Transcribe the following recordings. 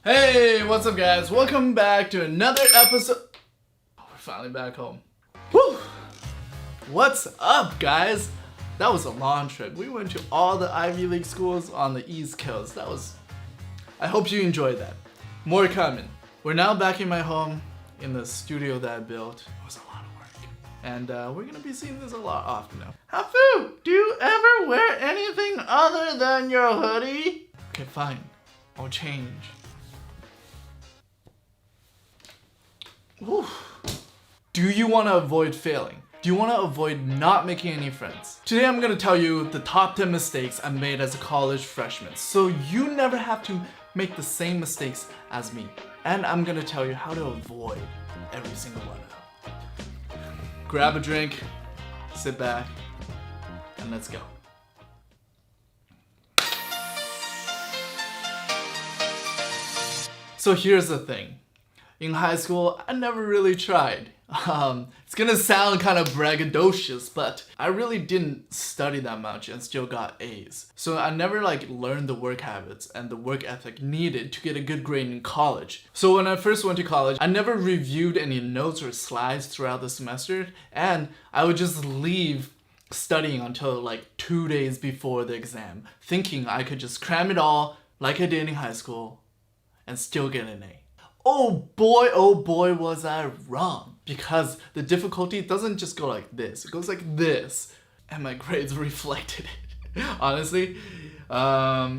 Hey, what's up guys? Welcome back to another episode. Oh, we're finally back home. Woo! What's up guys? That was a long trip. We went to all the Ivy League schools on the East Coast. I hope you enjoyed that. More coming. We're now back in my home in the studio that I built. It was a lot of work. And we're gonna be seeing this a lot often now. Hafu, do you ever wear anything other than your hoodie? Okay, fine. I'll change. Whew. Do you want to avoid failing? Do you want to avoid not making any friends? Today I'm going to tell you the top 10 mistakes I made as a college freshman, so you never have to make the same mistakes as me. And I'm going to tell you how to avoid every single one of them. Grab a drink, sit back, and let's go. So here's the thing. In high school, I never really tried. It's gonna sound kind of braggadocious, but I really didn't study that much and still got A's. So I never learned the work habits and the work ethic needed to get a good grade in college. So when I first went to college, I never reviewed any notes or slides throughout the semester, and I would just leave studying until 2 days before the exam, thinking I could just cram it all like I did in high school and still get an A. Oh boy, was I wrong. Because the difficulty doesn't just go like this, it goes like this. And my grades reflected it. Honestly, how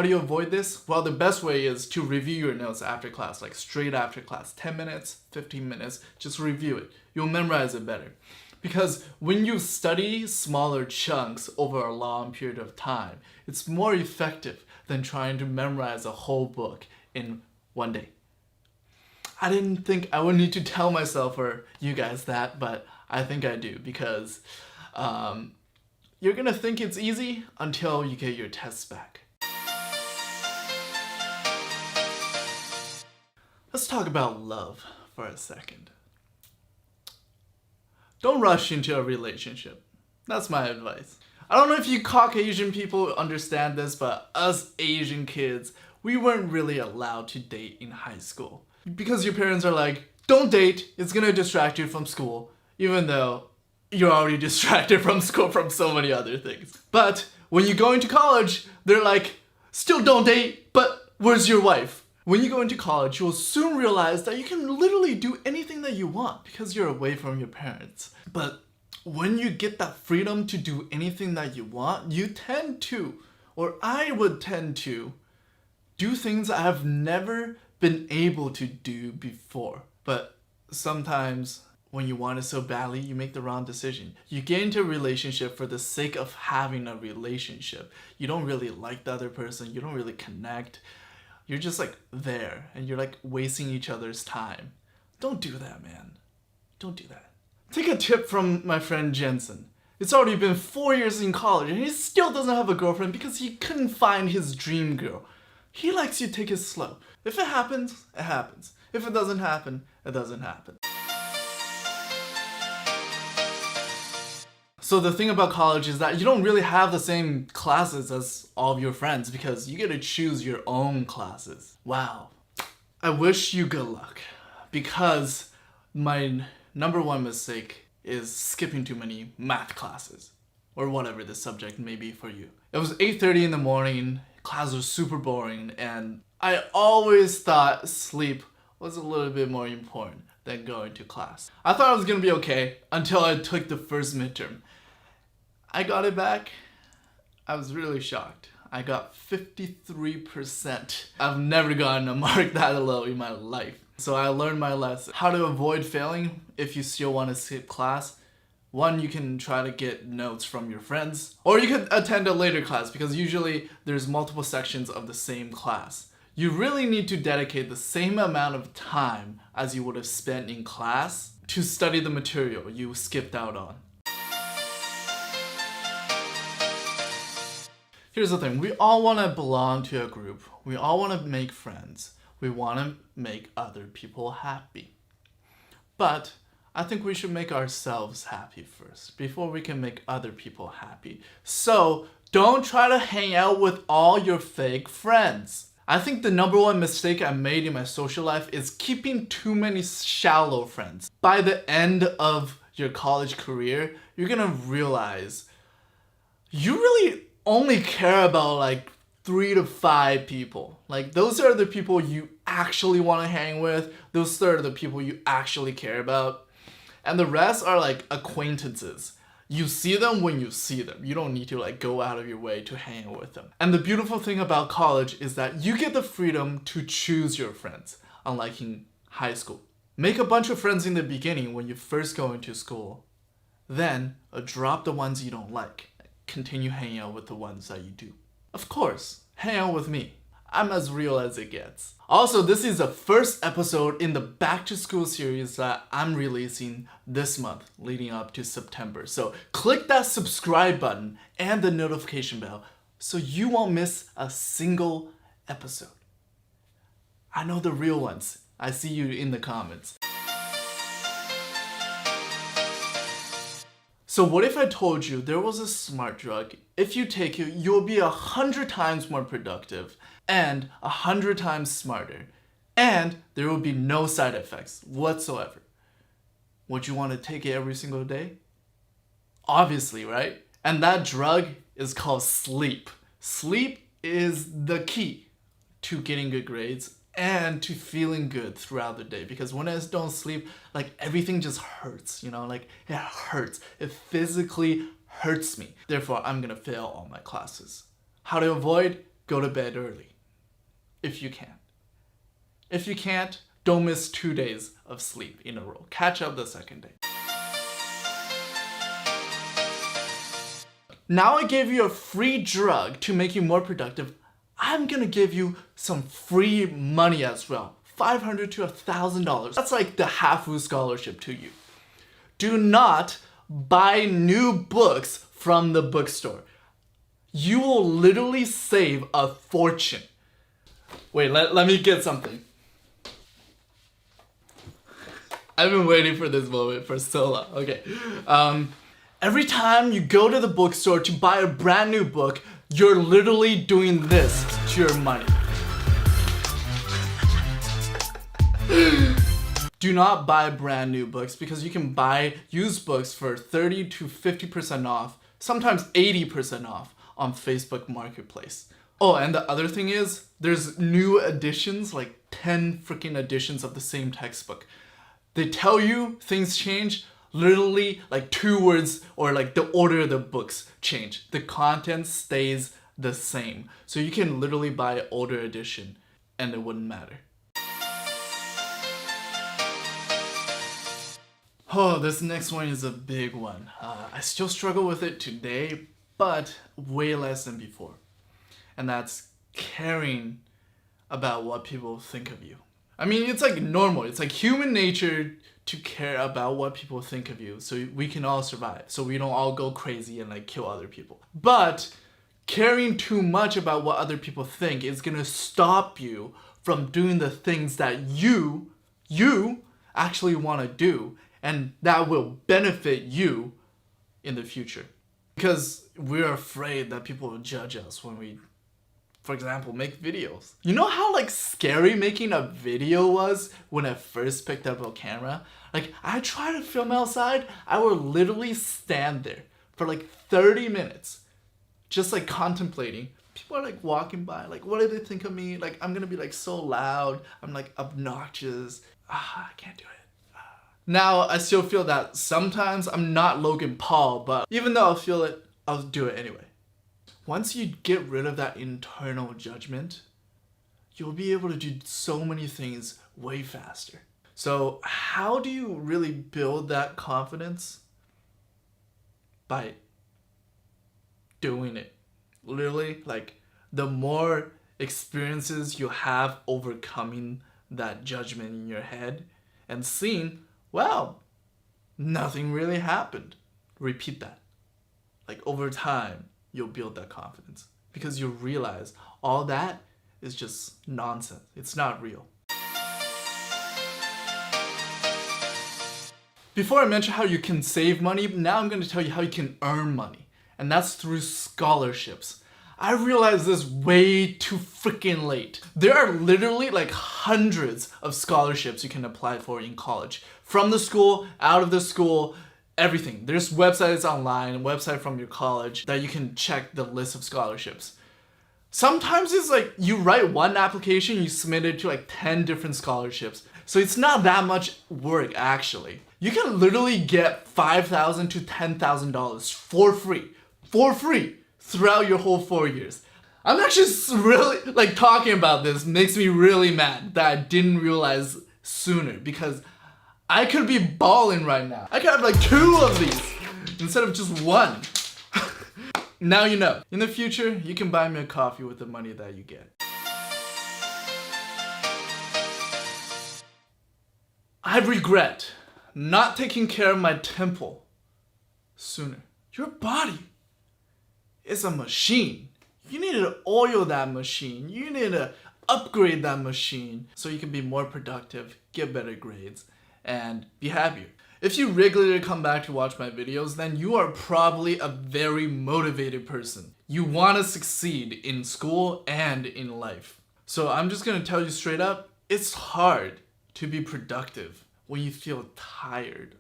do you avoid this? Well, the best way is to review your notes after class, straight after class. 10 minutes, 15 minutes, just review it. You'll memorize it better. Because when you study smaller chunks over a long period of time, it's more effective than trying to memorize a whole book in one day. I didn't think I would need to tell myself or you guys that, but I think I do because you're gonna think it's easy until you get your tests back. Let's talk about love for a second. Don't rush into a relationship. That's my advice. I don't know if you Caucasian people understand this, but us Asian kids, we weren't really allowed to date in high school. Because your parents are like, don't date, it's gonna distract you from school, even though you're already distracted from school from so many other things. But when you go into college, they're like, still don't date, but where's your wife? When you go into college, you'll soon realize that you can literally do anything that you want because you're away from your parents. But when you get that freedom to do anything that you want, you tend to, or I would tend to, do things I've never been able to do before. But sometimes when you want it so badly, you make the wrong decision. You get into a relationship for the sake of having a relationship. You don't really like the other person, you don't really connect. You're just there and you're wasting each other's time. Don't do that, man. Don't do that. Take a tip from my friend Jensen. It's already been 4 years in college and he still doesn't have a girlfriend because he couldn't find his dream girl. He likes you to take it slow. If it happens, it happens. If it doesn't happen, it doesn't happen. So the thing about college is that you don't really have the same classes as all of your friends because you get to choose your own classes. Wow. I wish you good luck because my number one mistake is skipping too many math classes or whatever the subject may be for you. It was 8:30 in the morning. Class was super boring and I always thought sleep was a little bit more important than going to class. I thought I was gonna be okay until I took the first midterm. I got it back. I was really shocked. I got 53%. I've never gotten a mark that low in my life. So I learned my lesson. How to avoid failing if you still want to skip class. One, you can try to get notes from your friends, or you could attend a later class because usually there's multiple sections of the same class. You really need to dedicate the same amount of time as you would have spent in class to study the material you skipped out on. Here's the thing, we all want to belong to a group. We all want to make friends. We want to make other people happy. But I think we should make ourselves happy first before we can make other people happy. So don't try to hang out with all your fake friends. I think the number one mistake I made in my social life is keeping too many shallow friends. By the end of your college career, you're gonna realize you really only care about like 3 to 5 people. Like those are the people you actually want to hang with. Those are the people you actually care about. And the rest are like acquaintances. You see them when you see them. You don't need to like go out of your way to hang out with them. And the beautiful thing about college is that you get the freedom to choose your friends, unlike in high school. Make a bunch of friends in the beginning when you first go into school. Then drop the ones you don't like. Continue hanging out with the ones that you do. Of course, hang out with me. I'm as real as it gets. Also, this is the first episode in the Back to School series that I'm releasing this month, leading up to September. So click that subscribe button and the notification bell so you won't miss a single episode. I know the real ones. I see you in the comments. So what if I told you there was a smart drug? If you take it, you'll be 100 times more productive and 100 times smarter, and there will be no side effects whatsoever. Would you want to take it every single day? Obviously, right? And that drug is called sleep. Sleep is the key to getting good grades and to feeling good throughout the day, because when I don't sleep, like everything just hurts, you know, like it hurts. It physically hurts me. Therefore, I'm gonna fail all my classes. How to avoid? Go to bed early, if you can. If you can't, don't miss 2 days of sleep in a row. Catch up the second day. Now I gave you a free drug to make you more productive. I'm gonna give you some free money as well. $500 to $1,000. That's like the Hafu scholarship to you. Do not buy new books from the bookstore. You will literally save a fortune. Wait, let me get something. I've been waiting for this moment for so long. Okay. Every time you go to the bookstore to buy a brand new book, you're literally doing this to your money. Do not buy brand new books, because you can buy used books for 30 to 50% off, sometimes 80% off on Facebook Marketplace. Oh, and the other thing is, there's new editions, like 10 freaking editions of the same textbook. They tell you things change, literally like 2 words or like the order of the books change. The content stays the same. So you can literally buy an older edition and it wouldn't matter. Oh, this next one is a big one. I still struggle with it today, but way less than before. And that's caring about what people think of you. I mean, it's like normal. It's like human nature to care about what people think of you so we can all survive. So we don't all go crazy and like kill other people. But caring too much about what other people think is gonna stop you from doing the things that you actually wanna do, and that will benefit you in the future. Because we're afraid that people will judge us when we, for example, make videos. You know how like scary making a video was when I first picked up a camera? Like I tried to film outside, I would literally stand there for like 30 minutes, just like contemplating. People are like walking by, like what do they think of me? Like I'm gonna be like so loud, I'm like obnoxious. I can't do it. Now I still feel that sometimes. I'm not Logan Paul, but even though I'll feel it, I'll do it anyway. Once you get rid of that internal judgment, you'll be able to do so many things way faster. So how do you really build that confidence? By doing it. Literally, like the more experiences you have overcoming that judgment in your head and seeing, wow, nothing really happened. Repeat that. Like over time, you'll build that confidence because you realize all that is just nonsense. It's not real. Before I mention how you can save money, now I'm going to tell you how you can earn money. And that's through scholarships. I realized this way too freaking late. There are literally like hundreds of scholarships you can apply for in college. From the school, out of the school, everything. There's websites online, a website from your college that you can check the list of scholarships. Sometimes it's like you write one application, you submit it to like 10 different scholarships. So it's not that much work actually. You can literally get $5,000 to $10,000 for free throughout your whole 4 years. I'm actually really, like, talking about this makes me really mad that I didn't realize sooner, because I could be balling right now. I could have like 2 of these instead of just 1. Now you know. In the future, you can buy me a coffee with the money that you get. I regret not taking care of my temple sooner. Your body is a machine. You need to oil that machine. You need to upgrade that machine so you can be more productive, get better grades, and be happier. If you regularly come back to watch my videos, then you are probably a very motivated person. You want to succeed in school and in life. So I'm just going to tell you straight up, it's hard to be productive when you feel tired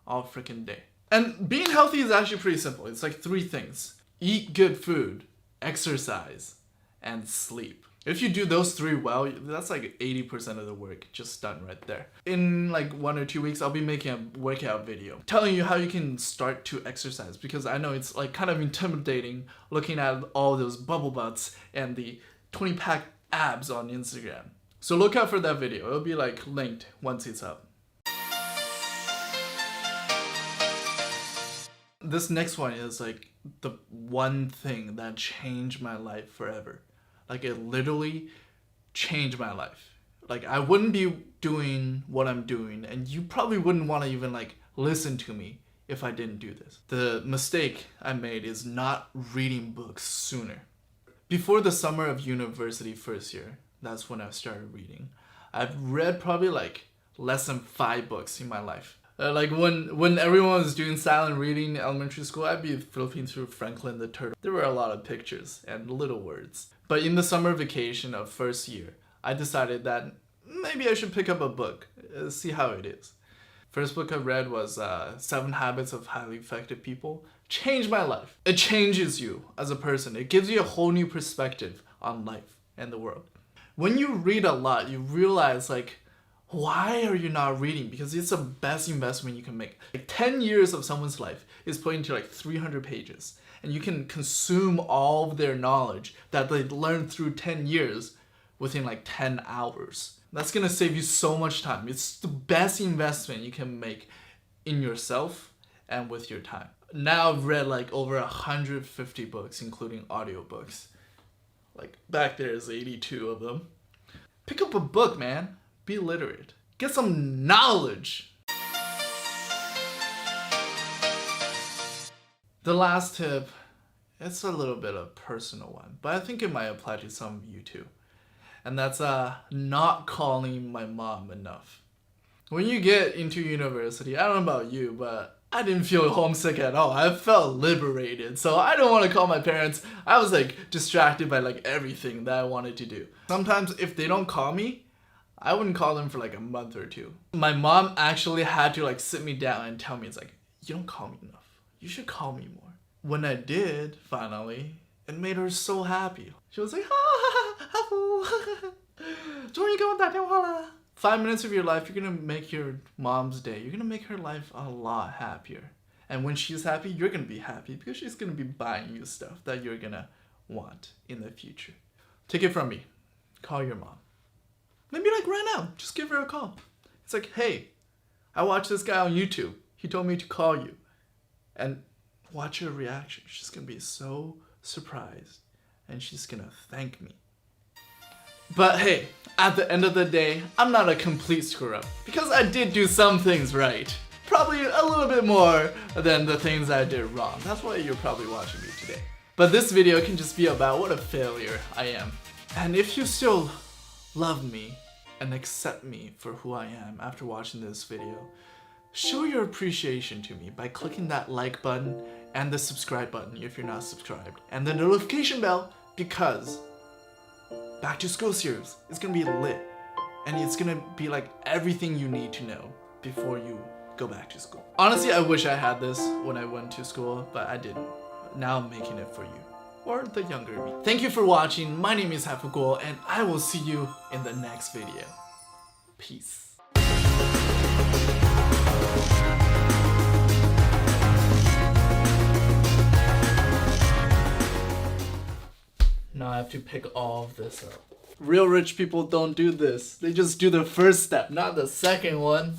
all freaking day. And being healthy is actually pretty simple. It's like 3 things. Eat good food, exercise, and sleep. If you do those 3 well, that's like 80% of the work just done right there. In like 1 or 2 weeks, I'll be making a workout video telling you how you can start to exercise, because I know it's like kind of intimidating looking at all those bubble butts and the 20-pack abs on Instagram. So look out for that video. It'll be like linked once it's up. This next one is like the one thing that changed my life forever. Like, it literally changed my life. Like, I wouldn't be doing what I'm doing, and you probably wouldn't want to even like listen to me if I didn't do this. The mistake I made is not reading books sooner. Before the summer of university first year, that's when I started reading. I've read probably like less than 5 books in my life. Like when everyone was doing silent reading in elementary school, I'd be flipping through Franklin the Turtle. There were a lot of pictures and little words. But in the summer vacation of first year, I decided that maybe I should pick up a book, see how it is. First book I read was 7 Habits of Highly Effective People. Changed my life. It changes you as a person. It gives you a whole new perspective on life and the world. When you read a lot, you realize like, why are you not reading? Because it's the best investment you can make. Like 10 years of someone's life is put into like 300 pages. And you can consume all of their knowledge that they learned through 10 years within like 10 hours. That's gonna save you so much time. It's the best investment you can make in yourself and with your time. Now I've read like over 150 books, including audiobooks. Like back there is 82 of them. Pick up a book, man. Be literate. Get some knowledge. The last tip, it's a little bit of a personal one, but I think it might apply to some of you too. And that's not calling my mom enough. When you get into university, I don't know about you, but I didn't feel homesick at all. I felt liberated. So I don't want to call my parents. I was like distracted by like everything that I wanted to do. Sometimes if they don't call me, I wouldn't call them for like a month or 2. My mom actually had to like sit me down and tell me, it's like, you don't call me enough. You should call me more. When I did, finally, it made her so happy. She was like, Hafu, 终于给我打电话了. 5 minutes of your life, you're gonna make your mom's day. You're gonna make her life a lot happier. And when she's happy, you're gonna be happy because she's gonna be buying you stuff that you're gonna want in the future. Take it from me. Call your mom. Maybe like right now, just give her a call. It's like, hey, I watched this guy on YouTube. He told me to call you. And watch her reaction. She's gonna be so surprised. And she's gonna thank me. But hey, at the end of the day, I'm not a complete screw up. Because I did do some things right. Probably a little bit more than the things I did wrong. That's why you're probably watching me today. But this video can just be about what a failure I am. And if you still love me and accept me for who I am after watching this video, show your appreciation to me by clicking that like button and the subscribe button if you're not subscribed, and the notification bell because back to school series is gonna be lit, and it's gonna be like everything you need to know before you go back to school. Honestly, I wish I had this when I went to school, but I didn't. Now I'm making it for you, or the younger me. Thank you for watching. My name is Hafu, and I will see you in the next video. Peace. Now I have to pick all of this up. Real rich people don't do this. They just do the first step, not the second one.